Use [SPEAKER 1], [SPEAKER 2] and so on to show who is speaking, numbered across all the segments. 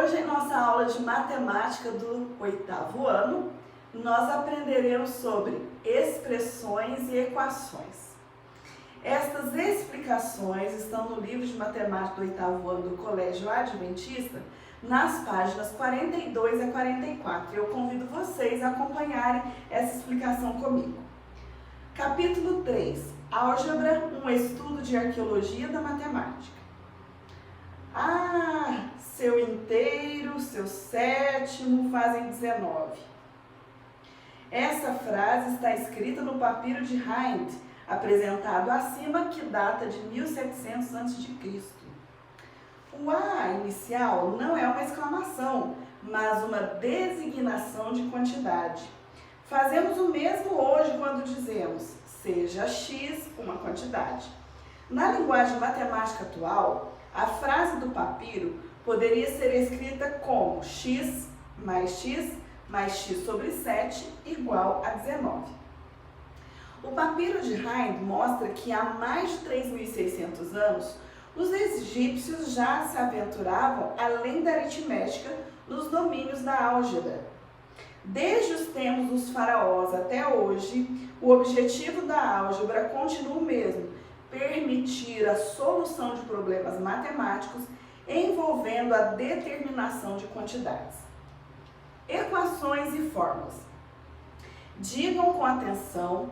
[SPEAKER 1] Hoje, em nossa aula de matemática do 8º ano, nós aprenderemos sobre expressões e equações. Estas explicações estão no livro de matemática do 8º ano do Colégio Adventista, nas páginas 42 a 44. Eu convido vocês a acompanharem essa explicação comigo. Capítulo 3. Álgebra, um estudo de arqueologia da matemática. Seu inteiro, seu sétimo fazem 19. Essa frase está escrita no papiro de Hind, apresentado acima, que data de 1700 a.C. O A inicial não é uma exclamação, mas uma designação de quantidade. Fazemos o mesmo hoje quando dizemos, seja X uma quantidade. Na linguagem matemática atual, a frase do papiro poderia ser escrita como x mais x sobre 7 igual a 19. O papiro de Hind mostra que há mais de 3.600 anos, os egípcios já se aventuravam além da aritmética nos domínios da álgebra. Desde os tempos dos faraós até hoje, o objetivo da álgebra continua o mesmo: permitir a solução de problemas matemáticos envolvendo a determinação de quantidades. Equações e fórmulas. Digam com atenção,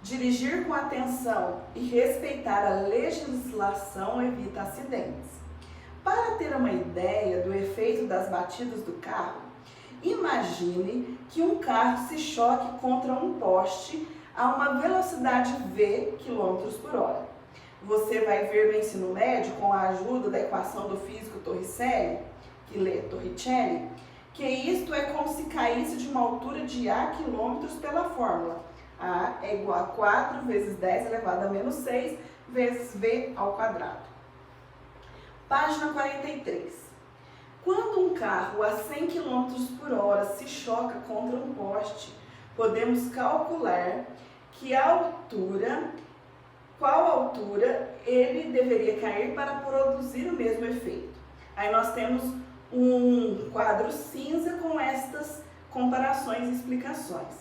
[SPEAKER 1] dirigir com atenção e respeitar a legislação evita acidentes. Para ter uma ideia do efeito das batidas do carro, imagine que um carro se choque contra um poste a uma velocidade v km/h. Você vai ver no ensino médio, com a ajuda da equação do físico Torricelli, que lê Torricelli, que isto é como se caísse de uma altura de a quilômetros pela fórmula. A é igual a 4 vezes 10 elevado a menos 6 vezes v ao quadrado. Página 43. Quando um carro a 100 km/h se choca contra um poste, podemos calcular qual altura ele deveria cair para produzir o mesmo efeito. Aí nós temos um quadro cinza com estas comparações e explicações.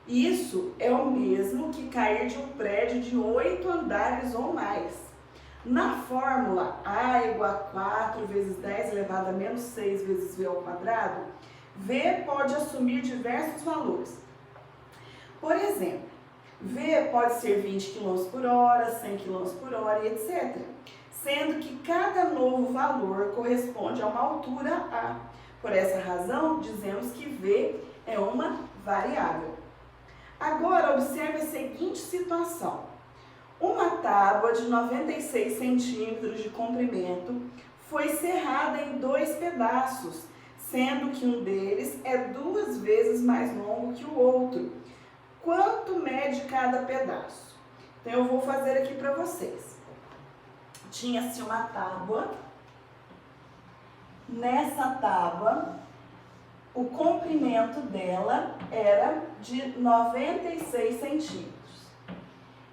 [SPEAKER 1] Isso é o mesmo que cair de um prédio de 8 andares ou mais. Na fórmula A é igual a 4 vezes 10 elevado a menos 6 vezes v ao quadrado, v pode assumir diversos valores. Por exemplo, v pode ser 20 km/h, 100 km/h e etc. Sendo que cada novo valor corresponde a uma altura A. Por essa razão, dizemos que v é uma variável. Agora, observe a seguinte situação. Uma tábua de 96 centímetros de comprimento foi serrada em 2 pedaços, sendo que um deles é 2 vezes mais longo que o outro. Quanto mede cada pedaço? Então, eu vou fazer aqui para vocês. Tinha-se uma tábua. Nessa tábua, o comprimento dela era de 96 centímetros.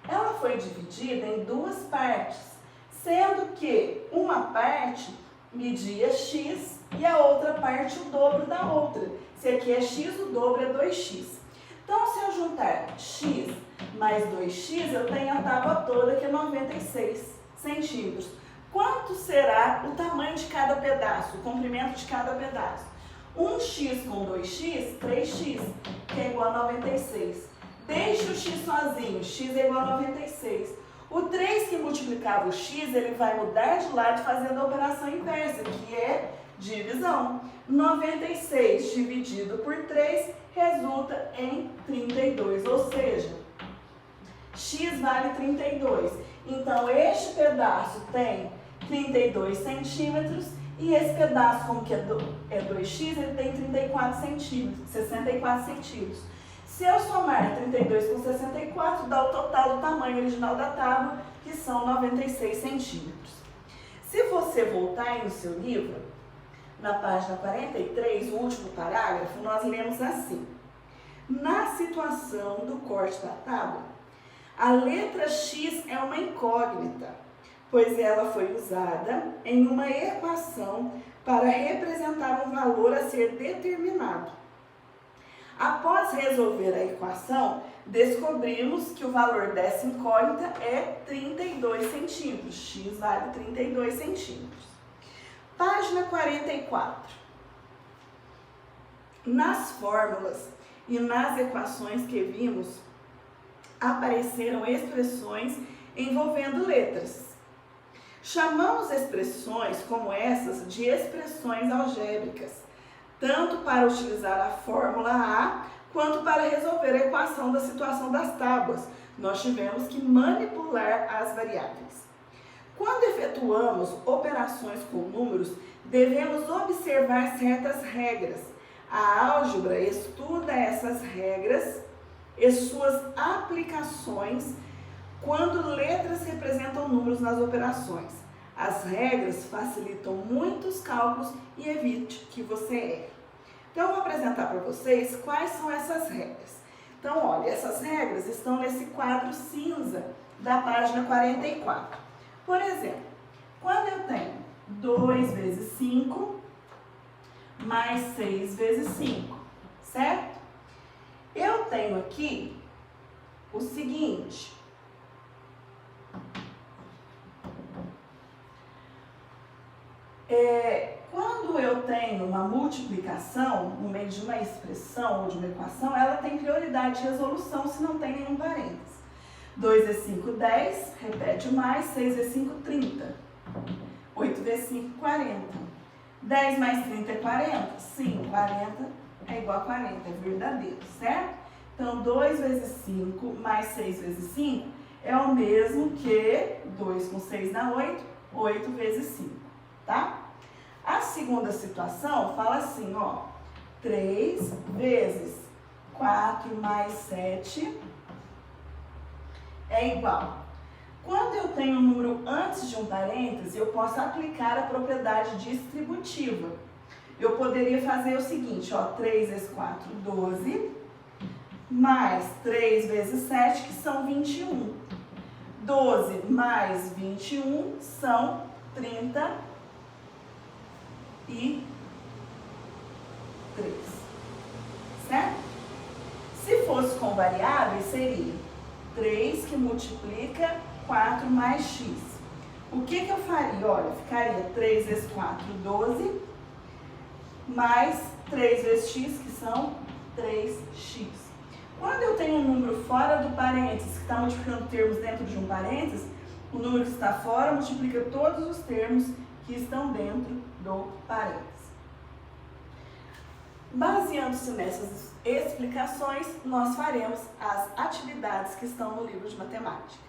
[SPEAKER 1] Ela foi dividida em 2 partes, sendo que uma parte media x e a outra parte o dobro da outra. Se aqui é x, o dobro é 2x. Então, se eu juntar x mais 2x, eu tenho a tábua toda, que é 96 centímetros. Quanto será o tamanho de cada pedaço, o comprimento de cada pedaço? 1x com 2x, 3x, que é igual a 96. Deixe o x sozinho, x é igual a 96. O 3 que multiplicava o x, ele vai mudar de lado fazendo a operação inversa, que é divisão. 96 dividido por 3 resulta em 32, ou seja, x vale 32. Então, este pedaço tem 32 centímetros e esse pedaço, como que é 2x, ele tem 34 centímetros, 64 centímetros. Se eu somar 32 com 64, dá o total do tamanho original da tábua, que são 96 centímetros. Se você voltar aí no seu livro, na página 43, o último parágrafo, nós lemos assim. Na situação do corte da tábua, a letra X é uma incógnita, pois ela foi usada em uma equação para representar um valor a ser determinado. Após resolver a equação, descobrimos que o valor dessa incógnita é 32 centímetros. X vale 32 centímetros. Página 44. Nas fórmulas e nas equações que vimos, apareceram expressões envolvendo letras. Chamamos expressões como essas de expressões algébricas, tanto para utilizar a fórmula A, quanto para resolver a equação da situação das tábuas. Nós tivemos que manipular as variáveis. Quando efetuamos operações com números, devemos observar certas regras. A álgebra estuda essas regras e suas aplicações quando letras representam números nas operações. As regras facilitam muitos cálculos e evite que você erre. Então, eu vou apresentar para vocês quais são essas regras. Então, olha, essas regras estão nesse quadro cinza da página 44. Por exemplo, quando eu tenho 2 vezes 5 mais 6 vezes 5, certo? Eu tenho aqui o seguinte. Quando eu tenho uma multiplicação no meio de uma expressão ou de uma equação, ela tem prioridade de resolução se não tem nenhum parênteses. 2 vezes 5, 10, repete o mais, 6 vezes 5, 30. 8 vezes 5, 40. 10 mais 30 é 40? Sim, 40 é igual a 40, é verdadeiro, certo? Então, 2 vezes 5 mais 6 vezes 5 é o mesmo que 2 com 6 dá 8, 8 vezes 5, tá? A segunda situação fala assim, ó, 3 vezes 4 mais 7 é igual. Quando eu tenho um número antes de um parêntese, eu posso aplicar a propriedade distributiva. Eu poderia fazer o seguinte, ó, 3 vezes 4, 12, mais 3 vezes 7, que são 21. 12 mais 21 são 33, certo? Se fosse com variáveis, seria 3 que multiplica 4 mais x. O que eu faria? Olha, ficaria 3 vezes 4, 12, mais 3 vezes x, que são 3x. Quando eu tenho um número fora do parênteses, que está multiplicando termos dentro de um parênteses, o número que está fora multiplica todos os termos que estão dentro do parênteses. Baseando-se nessas explicações, nós faremos as atividades que estão no livro de matemática.